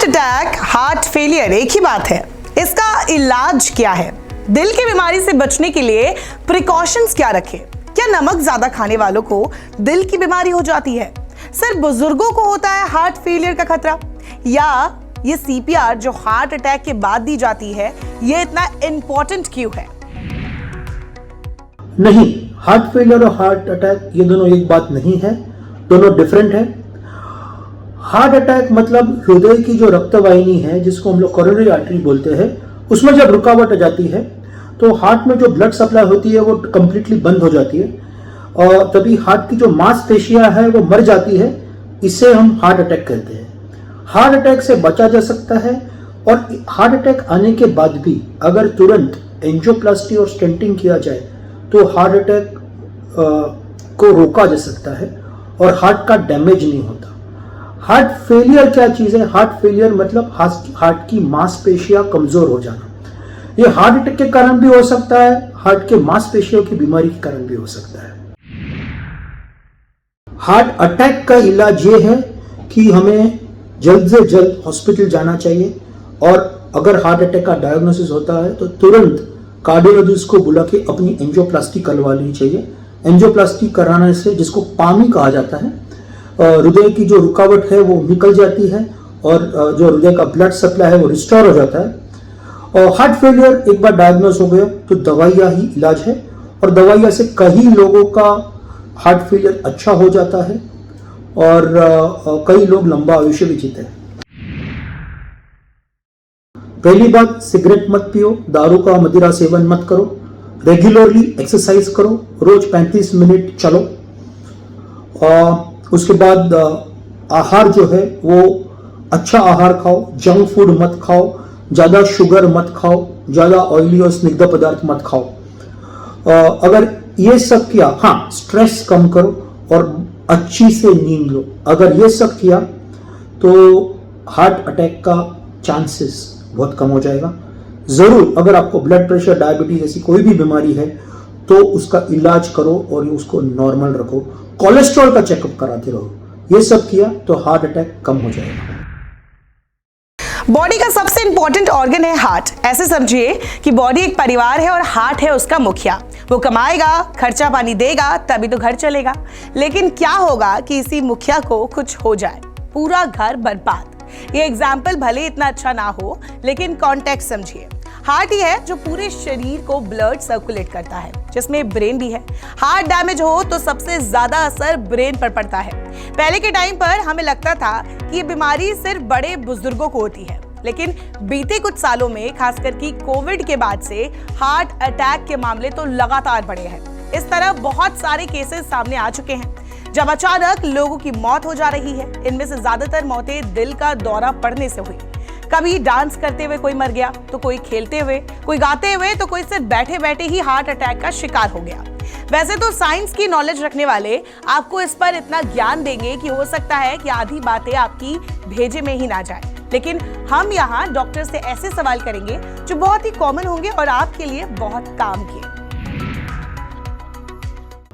Attack, heart failure एक ही बात है। इसका इलाज क्या है? दिल की बीमारी से बचने के लिए प्रिकॉशंस क्या रखें? क्या नमक ज्यादा खाने वालों को दिल की बीमारी हो जाती है? सिर्फ बुजुर्गों को होता है हार्ट फेलियर का खतरा? या ये सीपीआर जो हार्ट अटैक के बाद दी जाती है, ये इतना इंपॉर्टेंट क्यों है? नहीं, हार्ट फेलियर और हार्ट अटैक ये दोनों एक बात नहीं है, दोनों डिफरेंट है। हार्ट अटैक मतलब हृदय की जो रक्तवाहिनी है, जिसको हम लोग कोरोनरी आर्टरी बोलते हैं, उसमें जब रुकावट आ जाती है तो हार्ट में जो ब्लड सप्लाई होती है वो कंप्लीटली बंद हो जाती है और तभी हार्ट की जो मांसपेशियां है वो मर जाती है। इसे हम हार्ट अटैक कहते हैं। हार्ट अटैक से बचा जा सकता है और हार्ट अटैक आने के बाद भी अगर तुरंत एंजियोप्लास्टी और स्टेंटिंग किया जाए तो हार्ट अटैक को रोका जा सकता है और हार्ट का डैमेज नहीं होता। हार्ट फेलियर क्या चीज है? हार्ट फेलियर मतलब हार्ट की मांसपेशियां कमजोर हो जाना। ये हार्ट अटैक के कारण भी हो सकता है, हार्ट के मांसपेशियों की बीमारी के कारण भी हो सकता है। हार्ट अटैक का इलाज ये है कि हमें जल्द से जल्द हॉस्पिटल जाना चाहिए और अगर हार्ट अटैक का डायग्नोसिस होता है तो तुरंत कार्डियोलॉजिस्ट को बुला के अपनी एंजियोप्लास्टी करवा लेनी चाहिए। एंजियोप्लास्टी कराने से, जिसको पामी कहा जाता है, हृदय की जो रुकावट है वो निकल जाती है और जो हृदय का ब्लड सप्लाई है वो रिस्टोर हो जाता है। और हार्ट फेलियर एक बार डायग्नोस हो गया तो दवाइयाँ ही इलाज है और दवाइयाँ से कई लोगों का हार्ट फेलियर अच्छा हो जाता है और कई लोग लंबा आयुष्य भी जीते हैं। पहली बात, सिगरेट मत पियो, दारू का मदिरा सेवन मत करो, रेगुलरली एक्सरसाइज करो, रोज 35 मिनट चलो। उसके बाद आहार जो है वो अच्छा आहार खाओ, जंक फूड मत खाओ, ज्यादा शुगर मत खाओ, ज्यादा ऑयली और स्निग्ध पदार्थ मत खाओ। अगर ये सब किया, हाँ, स्ट्रेस कम करो और अच्छी से नींद लो। अगर ये सब किया तो हार्ट अटैक का चांसेस बहुत कम हो जाएगा। जरूर अगर आपको ब्लड प्रेशर, डायबिटीज जैसी कोई भी बीमारी है तो उसका इलाज करो और उसको नॉर्मल रखो। कोलेस्ट्रॉल का चेकअप कराते रहो। ये सब किया तो हार्ट अटैक कम हो जाएगा। बॉडी का सबसे इंपॉर्टेंट ऑर्गन है हार्ट। ऐसे समझिए कि बॉडी एक परिवार है और हार्ट है उसका मुखिया। वो कमाएगा, खर्चा पानी देगा, तभी तो घर चलेगा। लेकिन क्या होगा कि इसी मुखिया को कुछ हो जाए, पूरा घर बर्बाद। ये एग्जाम्पल भले इतना अच्छा ना हो, लेकिन कॉन्टेक्स्ट समझिए। हार्ट ही है जो पूरे शरीर को ब्लड सर्कुलेट करता है, जिसमें ब्रेन भी है। हार्ट डैमेज हो तो सबसे ज्यादा असर ब्रेन पर पड़ता है। पहले के टाइम पर हमें लगता था कि ये बीमारी सिर्फ बड़े बुजुर्गों को होती है, लेकिन बीते कुछ सालों में, खासकर कि कोविड के बाद से हार्ट अटैक के मामले तो लगातार बढ़े हैं। इस तरह बहुत सारे केसेस सामने आ चुके हैं जब अचानक लोगों की मौत हो जा रही है। इनमें से ज्यादातर मौतें दिल का दौरा पड़ने से हुई। कभी डांस करते हुए कोई मर गया, तो कोई खेलते हुए, कोई गाते हुए, तो कोई सिर्फ बैठे बैठे ही हार्ट अटैक का शिकार हो गया। वैसे तो साइंस की नॉलेज रखने वाले आपको इस पर इतना ज्ञान देंगे कि हो सकता है कि आधी बातें आपकी भेजे में ही ना जाए, लेकिन हम यहाँ डॉक्टर से ऐसे सवाल करेंगे जो बहुत ही कॉमन होंगे और आपके लिए बहुत काम के।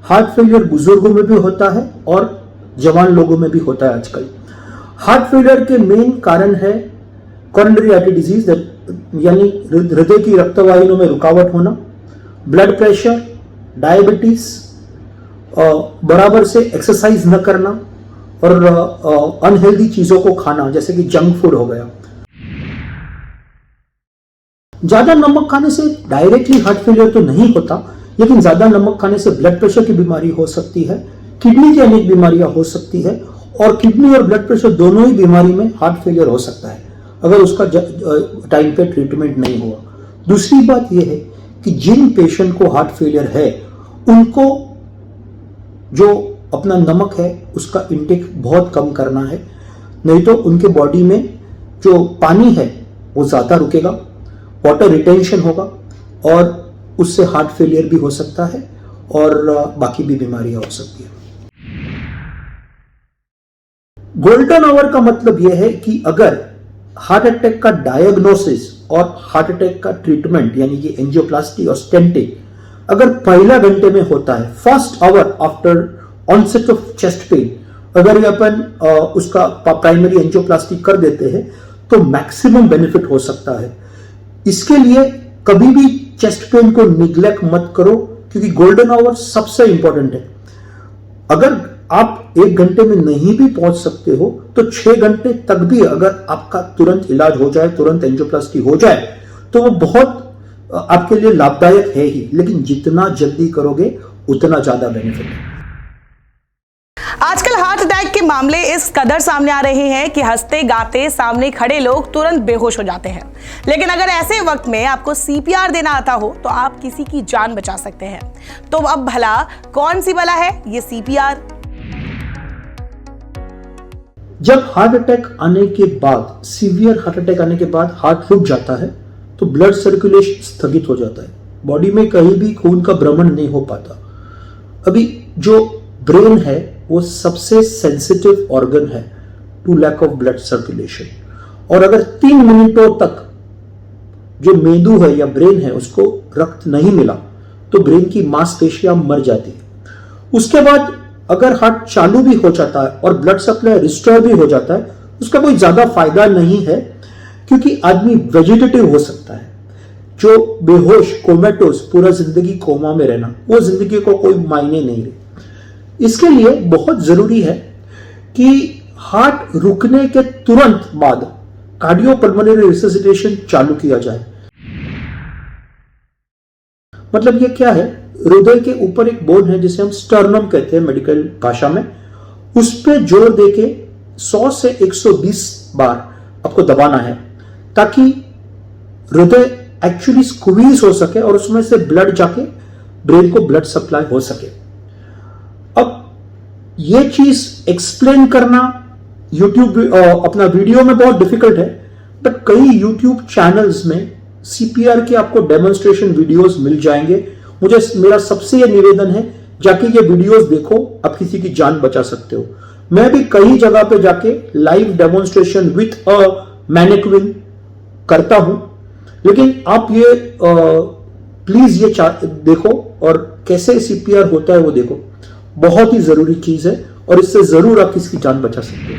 हार्ट फेलियर बुजुर्गों में भी होता है और जवान लोगों में भी होता है आजकल। हार्ट फेलियर के मेन कारण है कोरोनरी आर्टरी डिजीज, यानी हृदय की रक्तवाहिनियों में रुकावट होना, ब्लड प्रेशर, डायबिटीज, बराबर से एक्सरसाइज न करना और अनहेल्दी चीजों को खाना, जैसे कि जंक फूड हो गया। ज्यादा नमक खाने से डायरेक्टली हार्ट फेलियर तो नहीं होता, लेकिन ज्यादा नमक खाने से ब्लड प्रेशर की बीमारी हो सकती है, किडनी की अनेक बीमारियां हो सकती है और किडनी और ब्लड प्रेशर दोनों ही बीमारी में हार्ट फेलियर हो सकता है अगर उसका टाइम पे ट्रीटमेंट नहीं हुआ। दूसरी बात यह है कि जिन पेशेंट को हार्ट फेलियर है उनको जो अपना नमक है उसका इंटेक बहुत कम करना है, नहीं तो उनके बॉडी में जो पानी है वो ज्यादा रुकेगा, वाटर रिटेंशन होगा और उससे हार्ट फेलियर भी हो सकता है और बाकी भी बीमारियां हो सकती है। गोल्डन आवर का मतलब यह है कि अगर हार्ट अटैक का डायग्नोसिस और हार्ट अटैक का ट्रीटमेंट, यानी कि एंजियोप्लास्टी और स्टेंटिंग, अगर पहला घंटे में होता है, first hour after onset of chest pain, अगर ये अपन उसका प्राइमरी एंजियोप्लास्टी कर देते हैं तो मैक्सिमम बेनिफिट हो सकता है। इसके लिए कभी भी चेस्ट पेन को निग्लेक्ट मत करो, क्योंकि गोल्डन आवर सबसे इंपॉर्टेंट है। अगर आप 1 घंटे में नहीं भी पहुंच सकते हो तो 6 घंटे तक भी अगर आपका तुरंत इलाज हो जाए, तुरंत एंजियोप्लास्टी हो जाए, तो वो बहुत आपके लिए लाभदायक है ही, लेकिन जितना जल्दी करोगे उतना ज्यादा बेनिफिट है। आजकल हार्ट अटैक के मामले इस कदर सामने आ रहे हैं कि हंसते गाते सामने खड़े लोग तुरंत बेहोश हो जाते हैं। लेकिन अगर ऐसे वक्त में आपको सीपीआर देना आता हो तो आप किसी की जान बचा सकते हैं। तो अब भला कौन सी बला है ये सीपीआर? जब हार्ट अटैक आने के बाद, सीवियर हार्ट अटैक आने के बाद हार्ट रुक जाता है तो ब्लड सर्कुलेशन स्थगित हो जाता है, बॉडी में कहीं भी खून का भ्रमण नहीं हो पाता। अभी जो ब्रेन है वो सबसे सेंसिटिव ऑर्गन है to lack of blood circulation, और अगर 3 मिनटों तक जो मेंदु है या ब्रेन है उसको रक्त नहीं मिला तो ब्रेन की मांसपेशियां मर जाती है। उसके बाद अगर हार्ट चालू भी हो जाता है और ब्लड सप्लाई रिस्टोर भी हो जाता है, उसका कोई ज्यादा फायदा नहीं है, क्योंकि आदमी वेजिटेटिव हो सकता है। जो बेहोश, कोमेटोस, पूरा जिंदगी कोमा में रहना, वो जिंदगी को कोई मायने नहीं रहे। इसके लिए बहुत जरूरी है कि हार्ट रुकने के तुरंत बाद कार्डियोपल्मोनरी रिससिटेशन चालू किया जाए। मतलब ये क्या है, हृदय के ऊपर एक बोन है जिसे हम स्टर्नम कहते हैं मेडिकल भाषा में, उस पे जोर देके 100 से 120 बार आपको दबाना है, ताकि हृदय एक्चुअली स्क्वीज हो सके और उसमें से ब्लड जाके ब्रेन को ब्लड सप्लाई हो सके। अब ये चीज एक्सप्लेन करना यूट्यूब अपना वीडियो में बहुत डिफिकल्ट है, बट कई यूट्यूब चैनल्स में सीपीआर के आपको डेमोन्स्ट्रेशन वीडियोस मिल जाएंगे। मेरा सबसे यह निवेदन है, जाके ये वीडियोस देखो, आप किसी की जान बचा सकते हो। मैं भी कई जगह पे जाके live demonstration with a mannequin करता हूं, लेकिन आप ये प्लीज ये देखो और कैसे सीपीआर होता है वो देखो, बहुत ही जरूरी चीज है और इससे जरूर आप किसी की जान बचा सकते हो।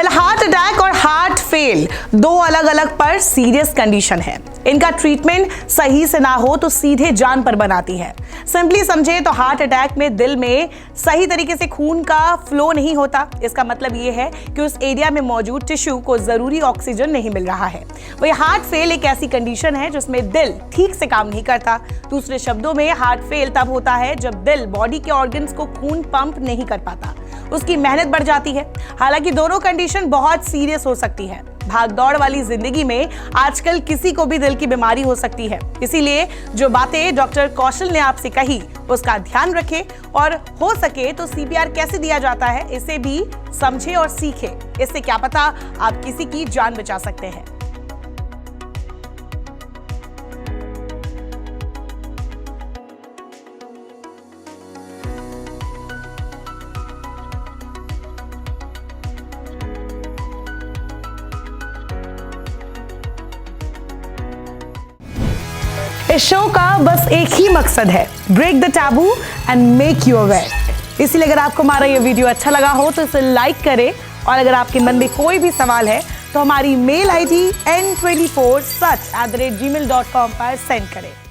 हार्ट अटैक और हार्ट फेल 2 अलग अलग पर सीरियस कंडीशन है। इनका ट्रीटमेंट सही से ना हो तो सीधे जान पर बनाती है। सिंपली समझे तो हार्ट अटैक में दिल में सही तरीके से खून का फ्लो नहीं होता। इसका मतलब ये है कि उस एरिया में मौजूद टिश्यू को जरूरी ऑक्सीजन नहीं मिल रहा है। वही हार्ट फेल एक ऐसी कंडीशन है जिसमें दिल ठीक से काम नहीं करता। दूसरे शब्दों में हार्ट फेल तब होता है जब दिल बॉडी के ऑर्गन्स को खून पंप नहीं कर पाता, उसकी मेहनत बढ़ जाती है। हालांकि दोनों कंडीशन बहुत सीरियस हो सकती है। भागदौड़ वाली जिंदगी में आजकल किसी को भी दिल की बीमारी हो सकती है। इसीलिए जो बातें डॉक्टर कौशल ने आपसे कही उसका ध्यान रखें और हो सके तो सीपीआर कैसे दिया जाता है इसे भी समझे और सीखे। इससे क्या पता आप किसी की जान बचा सकते हैं। इस शो का बस एक ही मकसद है, break the taboo and make you aware. इसलिए अगर आपको हमारा ये वीडियो अच्छा लगा हो तो इसे लाइक करें, और अगर आपके मन में कोई भी सवाल है तो हमारी मेल ID n24such@gmail.com पर सेंड करें।